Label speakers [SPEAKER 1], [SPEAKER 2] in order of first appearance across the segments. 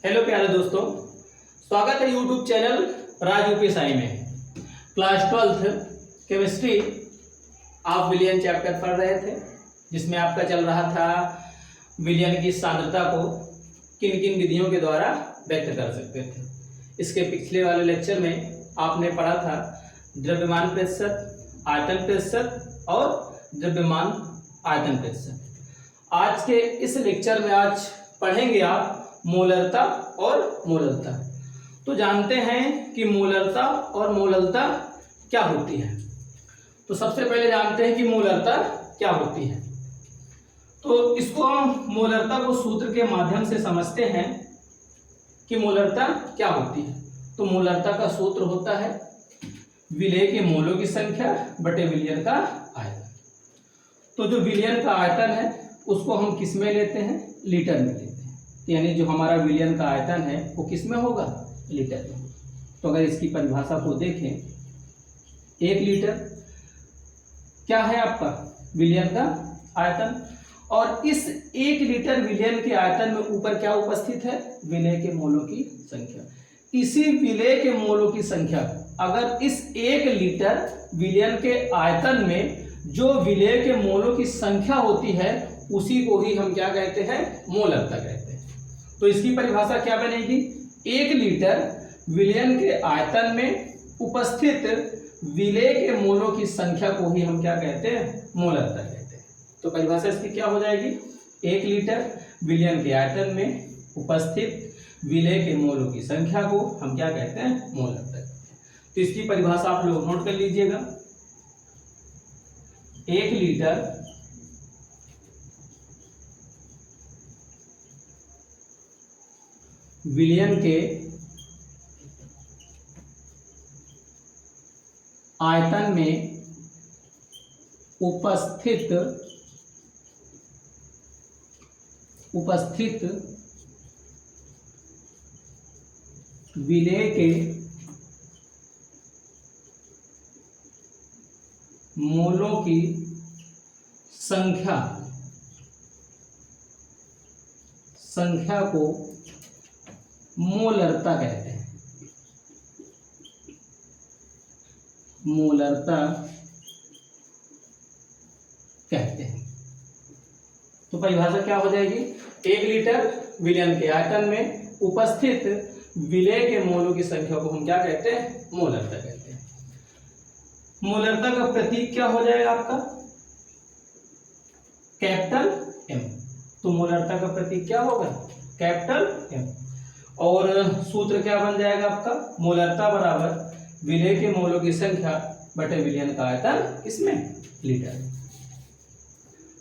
[SPEAKER 1] Hello प्यारे दोस्तों, स्वागत है यूट्यूब चैनल राज यूपीएसआई में। क्लास 12th केमिस्ट्री आप विलयन चैप्टर पढ़ रहे थे, जिसमें आपका चल रहा था विलयन की सांद्रता को किन किन विधियों के द्वारा व्यक्त कर सकते थे। इसके पिछले वाले लेक्चर में आपने पढ़ा था द्रव्यमान प्रतिशत, आयतन प्रतिशत और द्रव्यमान आयतन प्रतिशत। आज के इस लेक्चर में आज पढ़ेंगे आप मोलरता और मोललता। तो जानते हैं कि मोलरता और मोललता क्या होती है। तो सबसे पहले जानते हैं कि मोलरता क्या होती है। तो इसको हम मोलरता को सूत्र के माध्यम से समझते हैं कि मोलरता क्या होती है। तो मोलरता का सूत्र होता है विलेय के मोलों की संख्या बटे विलयन का आयतन। तो जो विलयन का आयतन है उसको हम किस में लेते हैं? लीटर में लेते हैं। यानी जो हमारा विलयन का आयतन है वो किस में होगा? लीटर में। तो अगर इसकी परिभाषा को देखें, 1 लीटर क्या है आपका? विलयन का आयतन। और इस 1 लीटर विलयन के आयतन में ऊपर क्या उपस्थित है? विलेय के मोलों की संख्या। इसी विलेय के मोलों की संख्या, अगर इस 1 लीटर विलयन के आयतन में जो विलेय के मोलों की संख्या होती है उसी को ही हम क्या कहते हैं? मोलरता कहते हैं। तो इसकी परिभाषा क्या बनेगी? 1 लीटर विलयन के आयतन में उपस्थित विलेय के मोलों की संख्या को ही हम क्या कहते हैं? मोलरता कहते हैं। तो परिभाषा इसकी क्या हो जाएगी? 1 लीटर विलयन के आयतन में उपस्थित विलेय के मोलों की संख्या को हम क्या कहते हैं? मोलरता कहते हैं। तो इसकी परिभाषा आप लोग नोट कर लीजिएगा। 1 लीटर विलयन के आयतन में उपस्थित विलेय के मोलों की संख्या को मोलरता कहते हैं। मोलरता कहते हैं। तो परिभाषा क्या हो जाएगी? 1 लीटर विलयन के आयतन में उपस्थित विलेय के मोलों की संख्या को हम क्या कहते हैं? मोलरता कहते हैं। मोलरता का प्रतीक क्या हो जाएगा आपका? Capital M। तो मोलरता का प्रतीक क्या होगा? Capital M। और सूत्र क्या बन जाएगा आपका? मोलरता बराबर विलेय के मोलों की संख्या बटे विलयन का आयतन, इसमें लीटर।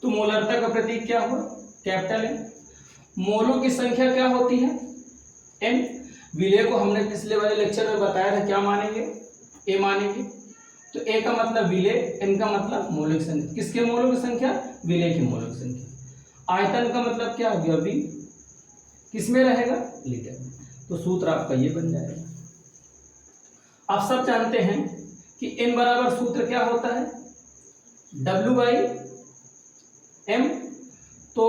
[SPEAKER 1] तो मोलरता का प्रतीक क्या हुआ? Capital M। मोलों की संख्या क्या होती है? M। विलेय को हमने पिछले वाले लेक्चर में बताया था, क्या मानेंगे? A मानेंगे। तो A का मतलब विलेय, M का मतलब मोलों की संख्या। किसके मोलों की संख्या? विलेय के मोलों की संख्या। आयतन का मतलब क्या हो गया? V किस में रहेगा? लीटर में। तो सूत्र आपका ये बन जाएगा। आप सब जानते हैं कि N बराबर सूत्र क्या होता है? W/M। तो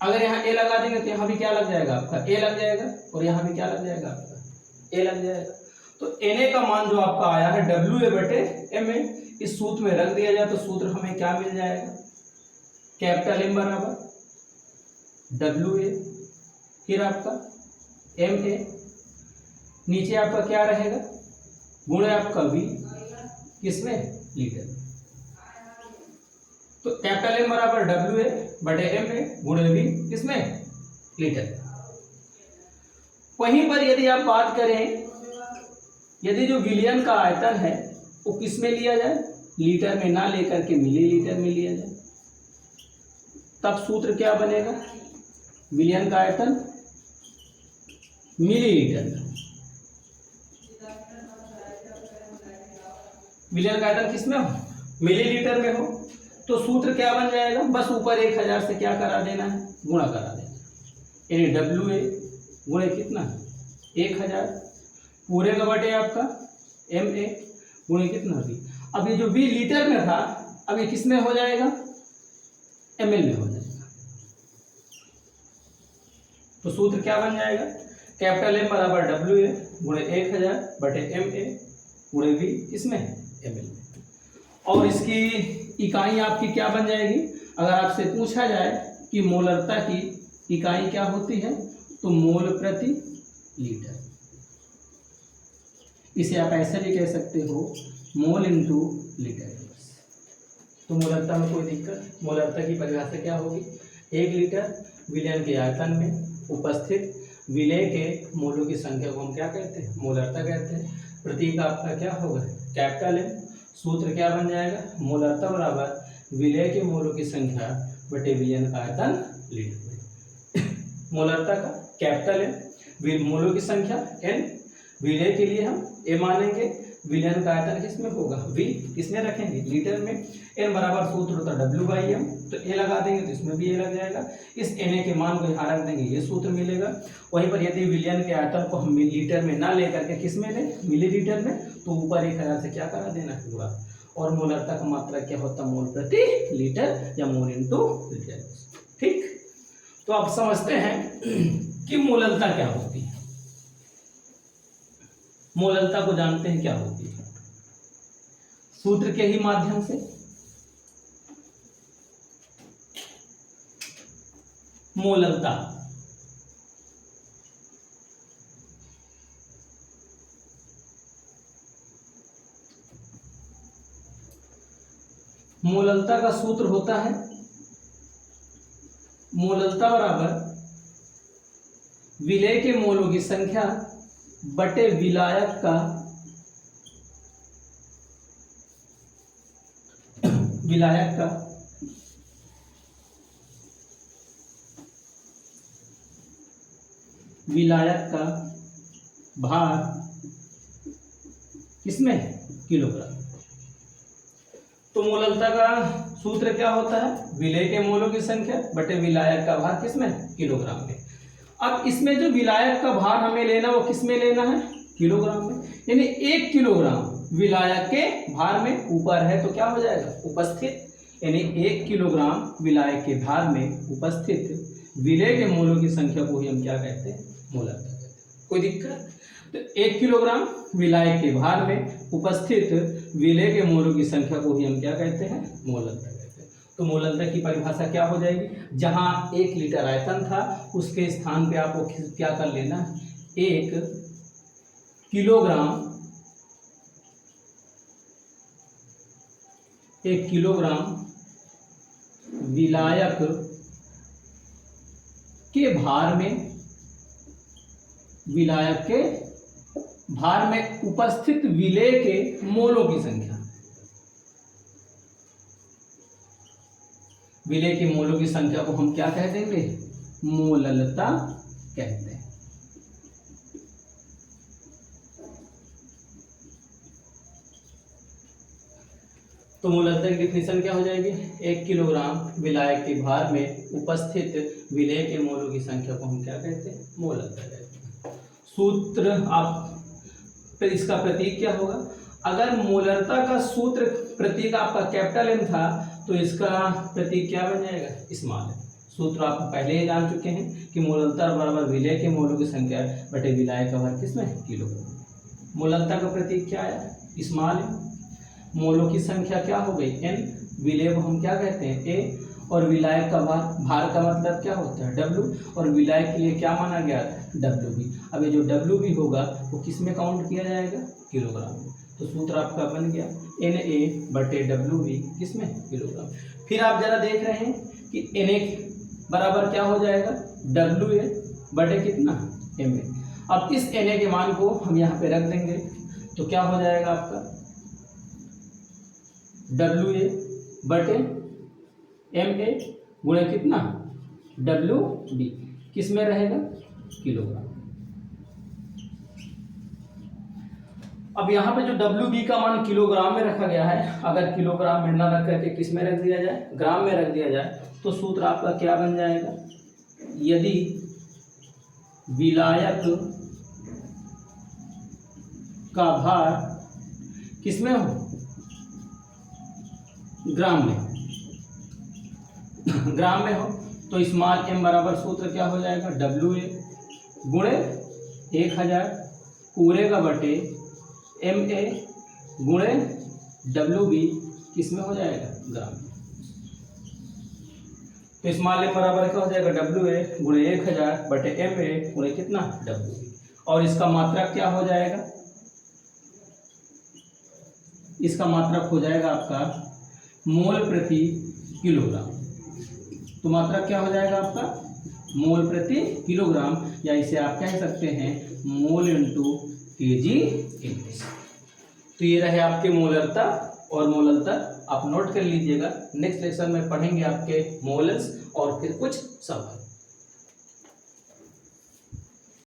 [SPEAKER 1] अगर यहाँ A लगा देंगे तो यहाँ भी क्या लग जाएगा आपका? A लग जाएगा। और यहाँ भी क्या लग जाएगा आपका? A लग जाएगा। तो Na का मान जो आपका आया है WA/MA, इस सूत्र में रख दिया जाए तो सूत्र हमें क्या मिल जाएगा? कैपिटल M बराबर WA, फिर आपका MA, नीचे आपका क्या रहेगा? गुणे आपका V, किसमें? लीटर। तो कैपिटल M बराबर WA/MA गुणे V, किसमें? लीटर। वहीं पर यदि आप बात करें, यदि जो विलयन का आयतन है वो किस में लिया जाए? लीटर में ना लेकर के मिलीलीटर में लिया जाए, तब सूत्र क्या बनेगा? विलयन का आयतन मिलीलीटर में। विलयन का आयतन किस में हो? मिलीलीटर में हो। तो सूत्र क्या बन जाएगा? बस ऊपर 1000 से क्या करा देना है? गुणा करा देना। यानी WA गुणे कितना? 1000 पूरे का बटे आपका MA गुणे कितना? V। अब ये जो V लीटर में था, अब ये किस में हो जाएगा? ml में हो जाएगा। तो सूत्र क्या बन जाएगा, कैपिटल M बराबर WA गुणे 1000 बटे MA गुणे V किसमें ml में। और इसकी इकाई आपकी क्या बन जाएगी, अगर आपसे पूछा जाए कि मोलरता की इकाई क्या होती है तो मोल प्रति लीटर। इसे आप ऐसे भी कह सकते हो मोल इंटू लीटर। तो मोलरता में कोई दिक्कत, मोलरता की परिभाषा क्या होगी, 1 लीटर विलयन के आयतन में उपस्थित विलय के मोलों की संख्या को हम क्या कहते हैं, मोलरता कहते हैं। प्रतीक आपका क्या होगा, कैपिटल M। सूत्र क्या बन जाएगा, मोलरता बराबर विलय के मोलों की संख्या बटे विलयन का आयतन लीटर में। मोलरता का कैपिटल M, मोलों की संख्या N, विलय के लिए हम A मानेंगे, विलयन का आयतन किसमें होगा, V किसमें रखेंगे, लीटर में। N बराबर सूत्र होता है W/M, तो A लगा देंगे तो इसमें भी A लग जाएगा। इस Na के मान को यहाँ रख देंगे, ये सूत्र मिलेगा। वहीं पर यदि विलयन के आयतन को हम लीटर में ना लेकर के किस में लें, मिलीलीटर में, तो ऊपर 1000 से क्या करा देना है गुणा। और मोलरता का मात्रा क्या होता है, मोल प्रति लीटर या मोल इंटू लीटर। ठीक, तो आप समझते हैं कि मोलरता क्या होती है। मोलरता को जानते हैं क्या होती है, सूत्र के ही माध्यम से। मोलरता मोलरता का सूत्र होता है मोलरता बराबर विलय के मोलों की संख्या बटे विलायक का भार किसमें, किलोग्राम। तो मोलरता का सूत्र क्या होता है, विलय के मोलों की संख्या बटे विलायक का भार किसमें, किलोग्राम में। अब इसमें जो विलायक का भार हमें लेना वो किसमें लेना है, किलोग्राम में। यानी 1 किलोग्राम विलायक के भार में ऊपर है तो क्या हो जाएगा, उपस्थित, यानी 1 किलोग्राम विलायक के भार में उपस्थित विलय के मोलों की संख्या को ही हम क्या कहते हैं, मोलरता कहते हैं। कोई दिक्कत, तो 1 किलोग्राम विलायक के भार में उपस्थित विलय के मोलों की संख्या को ही हम क्या कहते हैं, मोलरता कहते हैं। तो मोलरता की परिभाषा क्या हो जाएगी, जहां 1 लीटर आयतन था उसके स्थान पे आपको क्या कर लेना, 1 किलोग्राम विलायक के भार में उपस्थित विलय के मोलों की संख्या, विलय के मोलों की संख्या को हम क्या कह देंगे, मोलरता कहते हैं। तो मोलरता की डिफिनेशन क्या हो जाएगी, 1 किलोग्राम विलायक के भार में उपस्थित विलय के मोलों की संख्या को हम क्या कहते हैं, मोलरता कहते हैं। सूत्र आप फिर इसका प्रतीक क्या होगा, अगर मोलरता का सूत्र प्रतीक आपका कैपिटल M था तो इसका प्रतीक क्या बन जाएगा, स्मॉल m। सूत्र आप पहले ही जान चुके हैं कि मोलरता बराबर विलय के मोलों की संख्या बटे विलायक का भार किसमें, किलोग्राम। मोलरता का प्रतीक क्या आया, स्मॉल m। मोलों की संख्या क्या हो गई, n, विलय को हम क्या कहते हैं, a, और विलायक का भार का मतलब क्या होता है, W, और विलायक के लिए क्या माना गया था, WB। अब ये जो WB होगा वो किस में काउंट किया जाएगा, किलोग्राम में। तो सूत्र आपका बन गया Na बटे WB किसमें, किलोग्राम। फिर आप जरा देख रहे हैं कि Na बराबर क्या हो जाएगा, WA बटे कितना, Ma। अब इस Na के मान को हम यहाँ पे रख देंगे तो क्या हो जाएगा आपका, WA बटे MA गुणे कितना, WB किस में रहेगा, किलोग्राम। अब यहाँ पे जो WB का मान किलोग्राम में रखा गया है, अगर किलोग्राम में ना रख करके किस में रख दिया जाए, ग्राम में रख दिया जाए, तो सूत्र आपका क्या बन जाएगा, यदि विलायक का भार किस में हो, ग्राम में हो, तो स्मॉल m बराबर सूत्र क्या हो जाएगा, WA गुणे 1000 पूरे का बटे MA गुणे WB किस में हो जाएगा, ग्राम में। तो स्मॉल m बराबर क्या हो जाएगा, WA गुणे 1000 बटे MA गुणे कितना, WB। और इसका मात्रक क्या हो जाएगा, इसका मात्रक हो जाएगा आपका मोल प्रति किलोग्राम। तो मात्रक क्या हो जाएगा आपका, मोल प्रति किलोग्राम, या इसे आप कह सकते हैं मोल इंटू केजी इंग्लिश। तो ये रहे आपके मोलरता और मोलंतर, आप नोट कर लीजिएगा। नेक्स्ट लेक्चर में पढ़ेंगे आपके मोल्स और फिर कुछ सवाल।